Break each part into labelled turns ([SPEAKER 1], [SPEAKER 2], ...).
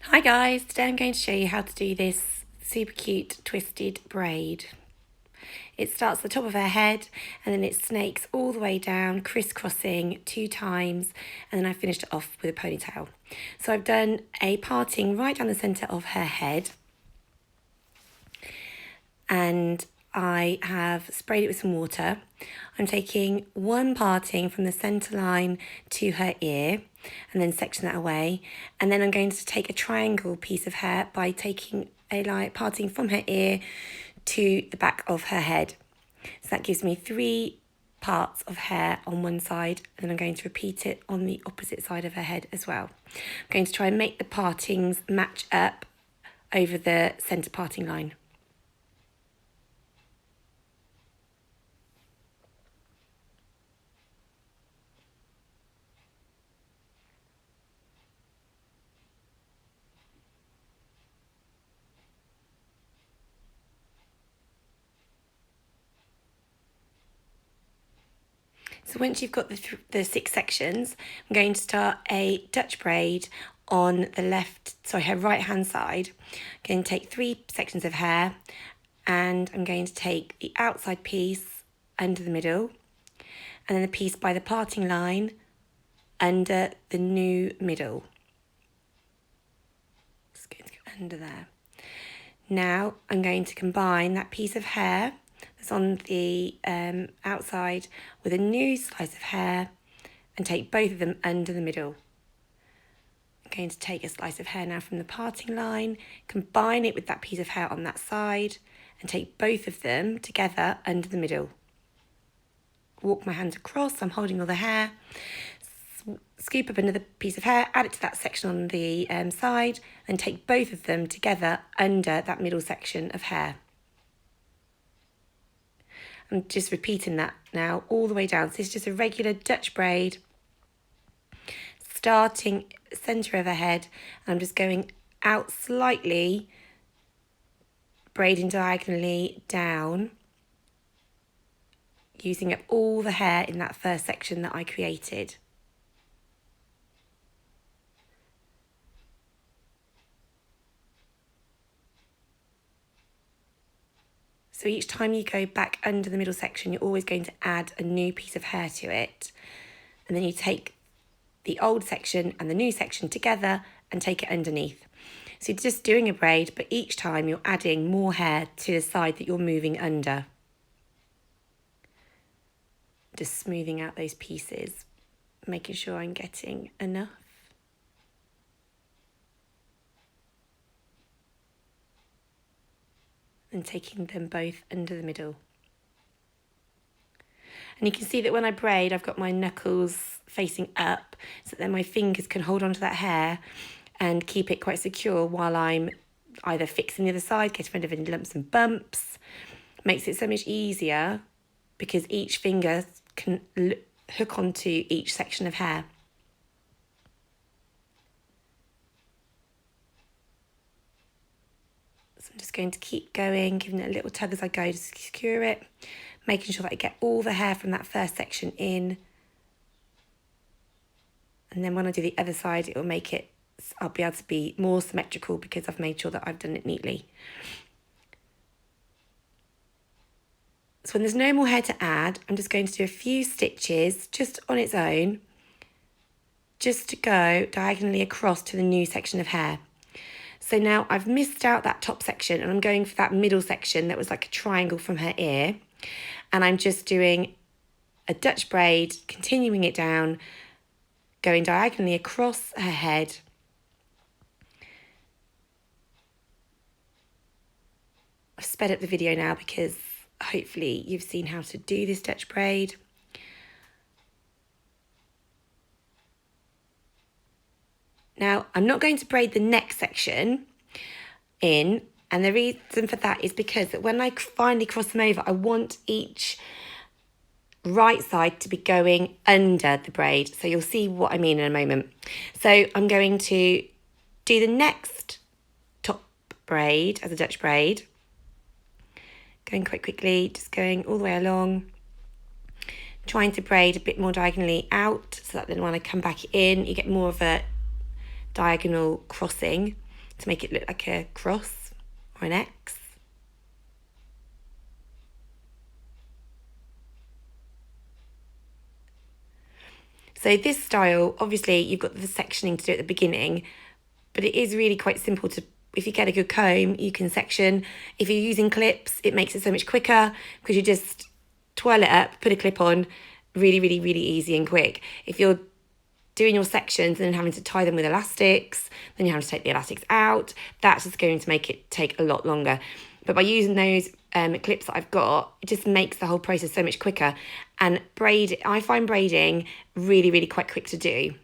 [SPEAKER 1] Hi guys, today I'm going to show you how to do this super cute twisted braid. It starts at the top of her head and then it snakes all the way down, crisscrossing 2 times, and then I finished it off with a ponytail. So I've done a parting right down the centre of her head, and I have sprayed it with some water. I'm taking one parting from the centre line to her ear and then section that away. And then I'm going to take a triangle piece of hair by taking a parting from her ear to the back of her head. So that gives me 3 parts of hair on one side, and then I'm going to repeat it on the opposite side of her head as well. I'm going to try and make the partings match up over the centre parting line. So once you've got the 6 sections, I'm going to start a Dutch braid on the her right hand side. I'm going to take 3 sections of hair, and I'm going to take the outside piece under the middle, and then the piece by the parting line under the new middle. Just going to go under there. Now I'm going to combine that piece of hair that's on the outside with a new slice of hair and take both of them under the middle. I'm going to take a slice of hair now from the parting line, combine it with that piece of hair on that side, and take both of them together under the middle. Walk my hands across, I'm holding all the hair, scoop up another piece of hair, add it to that section on the side, and take both of them together under that middle section of hair. I'm just repeating that now all the way down. So this is just a regular Dutch braid, starting centre of her head, and I'm just going out slightly, braiding diagonally down, using up all the hair in that first section that I created. So each time you go back under the middle section, you're always going to add a new piece of hair to it. And then you take the old section and the new section together and take it underneath. So you're just doing a braid, but each time you're adding more hair to the side that you're moving under. Just smoothing out those pieces, making sure I'm getting enough. And taking them both under the middle. And you can see that when I braid, I've got my knuckles facing up so that then my fingers can hold onto that hair and keep it quite secure while I'm either fixing the other side, getting rid of any lumps and bumps. Makes it so much easier because each finger can hook onto each section of hair. So I'm just going to keep going, giving it a little tug as I go to secure it, making sure that I get all the hair from that first section in. And then when I do the other side, it will make it, I'll be able to be more symmetrical because I've made sure that I've done it neatly. So when there's no more hair to add, I'm just going to do a few stitches just on its own, just to go diagonally across to the new section of hair. So now I've missed out that top section and I'm going for that middle section that was like a triangle from her ear. And I'm just doing a Dutch braid, continuing it down, going diagonally across her head. I've sped up the video now because hopefully you've seen how to do this Dutch braid. Now, I'm not going to braid the next section in, and the reason for that is because when I finally cross them over, I want each right side to be going under the braid. So you'll see what I mean in a moment. So I'm going to do the next top braid as a Dutch braid. Going quite quickly, just going all the way along. Trying to braid a bit more diagonally out so that then when I come back in, you get more of a diagonal crossing. to make it look like a cross or an X. So this style, obviously you've got the sectioning to do at the beginning, but it is really quite simple to, if you get a good comb, you can section. If you're using clips, it makes it so much quicker because you just twirl it up, put a clip on, really, really, really easy and quick. If you're doing your sections and then having to tie them with elastics, then you have to take the elastics out, that's just going to make it take a lot longer. But by using those clips that I've got, it just makes the whole process so much quicker. And I find braiding really, really quite quick to do.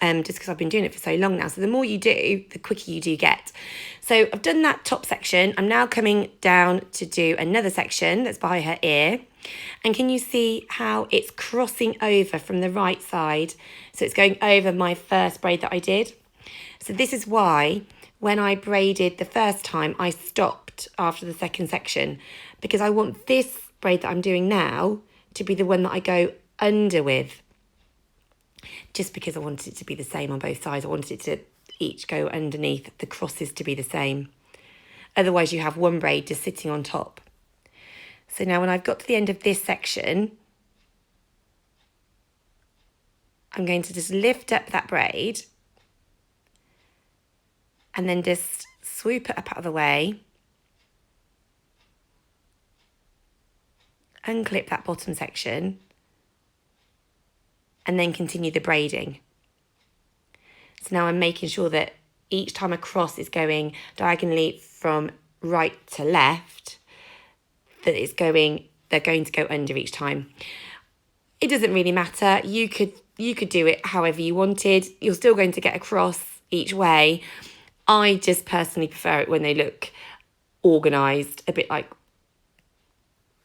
[SPEAKER 1] Just because I've been doing it for so long now. So the more you do, the quicker you do get. So I've done that top section. I'm now coming down to do another section that's by her ear. And can you see how it's crossing over from the right side? So it's going over my first braid that I did. So this is why when I braided the first time, I stopped after the second section, because I want this braid that I'm doing now to be the one that I go under with. Just because I wanted it to be the same on both sides. I wanted it to each go underneath, the crosses to be the same. Otherwise you have one braid just sitting on top. So now when I've got to the end of this section, I'm going to just lift up that braid and then just swoop it up out of the way, unclip that bottom section, and then continue the braiding. So now I'm making sure that each time a cross is going diagonally from right to left, that they're going to go under each time. It doesn't really matter. You could do it however you wanted. You're still going to get a cross each way. I just personally prefer it when they look organised, a bit like,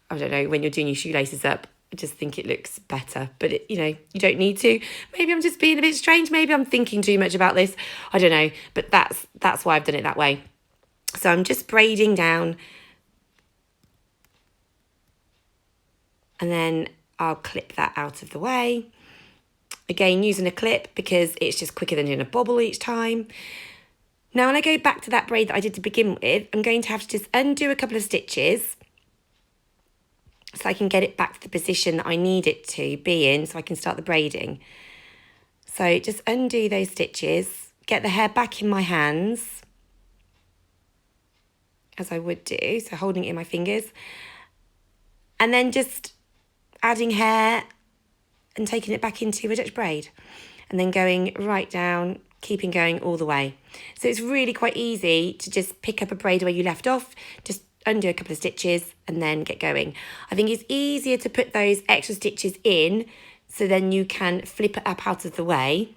[SPEAKER 1] I don't know, when you're doing your shoelaces up. I just think it looks better, but you don't need to. Maybe I'm just being a bit strange. Maybe I'm thinking too much about this. I don't know, but that's why I've done it that way. So I'm just braiding down, and then I'll clip that out of the way. Again, using a clip because it's just quicker than doing a bobble each time. Now, when I go back to that braid that I did to begin with, I'm going to have to just undo a couple of stitches so I can get it back to the position that I need it to be in so I can start the braiding. So just undo those stitches, get the hair back in my hands, as I would do, so holding it in my fingers, and then just adding hair and taking it back into a Dutch braid, and then going right down, keeping going all the way. So it's really quite easy to just pick up a braid where you left off, just undo a couple of stitches and then get going. I think it's easier to put those extra stitches in so then you can flip it up out of the way.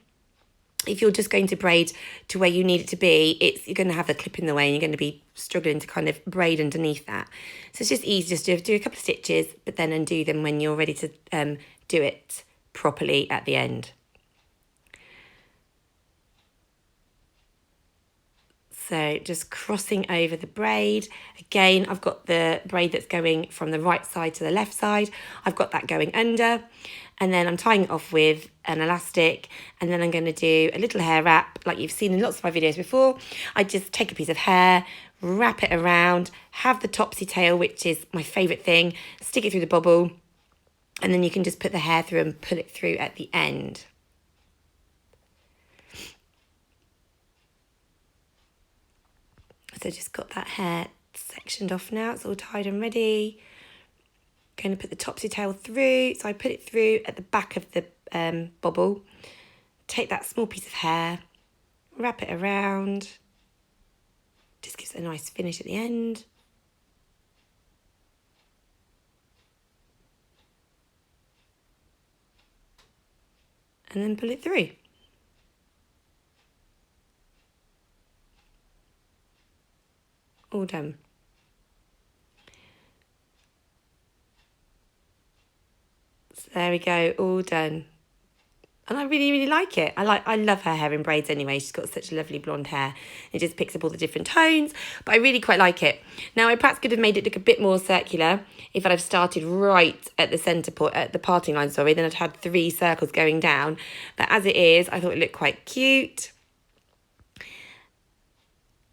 [SPEAKER 1] If you're just going to braid to where you need it to be, you're going to have the clip in the way and you're going to be struggling to kind of braid underneath that. So it's just easy just to do a couple of stitches, but then undo them when you're ready to do it properly at the end. So just crossing over the braid. Again, I've got the braid that's going from the right side to the left side. I've got that going under, and then I'm tying it off with an elastic, and then I'm going to do a little hair wrap like you've seen in lots of my videos before. I just take a piece of hair, wrap it around, have the topsy tail, which is my favourite thing, stick it through the bobble, and then you can just put the hair through and pull it through at the end. So just got that hair sectioned off now. It's all tied and ready. Going to put the topsy tail through. So I put it through at the back of the bobble. Take that small piece of hair, wrap it around. Just gives it a nice finish at the end. And then pull it through. All done. So there we go, all done. And I really, really like it. I love her hair in braids anyway. She's got such lovely blonde hair. It just picks up all the different tones, but I really quite like it. Now, I perhaps could have made it look a bit more circular if I'd have started right at the centre point, at the parting line, sorry, then I'd had 3 circles going down. But as it is, I thought it looked quite cute.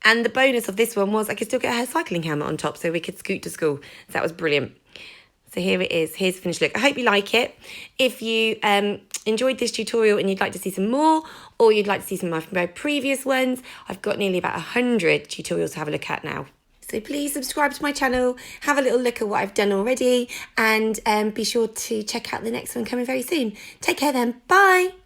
[SPEAKER 1] And the bonus of this one was I could still get her cycling helmet on top so we could scoot to school. So that was brilliant. So here it is. Here's the finished look. I hope you like it. If you enjoyed this tutorial and you'd like to see some more, or you'd like to see some of my previous ones, I've got nearly about 100 tutorials to have a look at now. So please subscribe to my channel, have a little look at what I've done already, and be sure to check out the next one coming very soon. Take care then. Bye.